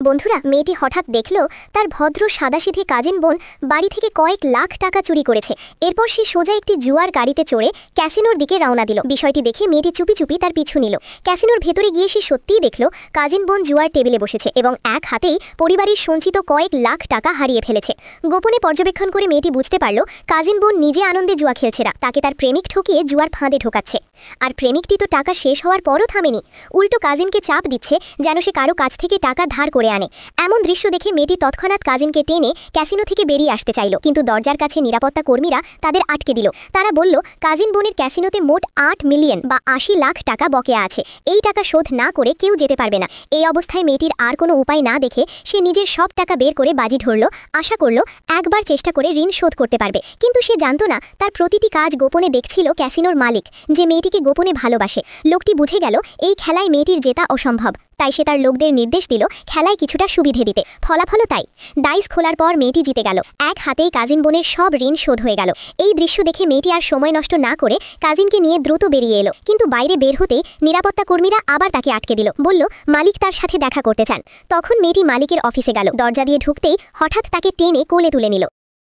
বন্ধুরা, মেয়েটি হঠাৎ দেখল তার ভদ্র সাদাসিধে কাজিন বোন বাড়ি থেকে কয়েক লাখ টাকা চুরি করেছে। এরপর সে সোজা একটি জুয়ার গাড়িতে চড়ে ক্যাসিনোর দিকে রওনা দিল। বিষয়টি দেখে মেয়েটি চুপি চুপি তার পিছু নিল। ক্যাসিনোর ভেতরে গিয়ে সে সত্যিই দেখল কাজিন বোন জুয়ার টেবিলে বসেছে এবং এক হাতেই পরিবারের সঞ্চিত কয়েক লাখ টাকা হারিয়ে ফেলেছে। গোপনে পর্যবেক্ষণ করে মেয়েটি বুঝতে পারল কাজিন বোন নিজে আনন্দে জুয়া খেলছে না, তাকে তার প্রেমিক ঠকিয়ে জুয়ার ফাঁদে ঢোকাচ্ছে। আর প্রেমিকটি তো টাকা শেষ হওয়ার পরও থামেনি, উল্টো কাজিনকে চাপ দিচ্ছে যেন সে কারো কাছ থেকে টাকা ধার করে আনে। এমন দৃশ্য দেখে মেয়েটি তৎক্ষণাৎ কাজিনকে টেনে ক্যাসিনো থেকে বেরিয়ে আসতে চাইল, কিন্তু দরজার কাছে নিরাপত্তা কর্মীরা তাদের আটকে দিল। তারা বলল কাজিন বোনের ক্যাসিনোতে মোট ৮ মিলিয়ন বা ৮০ লাখ টাকা বকেয়া আছে, এই টাকা শোধ না করে কেউ যেতে পারবে না। এই অবস্থায় মেয়েটির আর কোনো উপায় না দেখে সে নিজের সব টাকা বের করে বাজি ধরল, আশা করল একবার চেষ্টা করে ঋণ শোধ করতে পারবে। কিন্তু সে জানত না তার প্রতিটি কাজ গোপনে দেখছিল ক্যাসিনোর মালিক, যে মেয়েটিকে গোপনে ভালোবাসে। লোকটি বুঝে গেল এই খেলায় মেয়েটির জেতা অসম্ভব, তাই সে তার লোকদের নির্দেশ দিল খেলায় কিছুটা সুবিধে দিতে। ফলাফলও তাই, ডাইস খোলার পর মেয়েটি জিতে গেল। এক হাতেই কাজিন বোনের সব ঋণ শোধ হয়ে গেল। এই দৃশ্য দেখে মেয়েটি আর সময় নষ্ট না করে কাজিনকে নিয়ে দ্রুত বেরিয়ে এলো, কিন্তু বাইরে বের হতেই নিরাপত্তা কর্মীরা আবার তাকে আটকে দিল, বলল মালিক তার সাথে দেখা করতে চান। তখন মেয়েটি মালিকের অফিসে গেল। দরজা দিয়ে ঢুকতেই হঠাৎ তাকে টেনে কোলে তুলে নিল।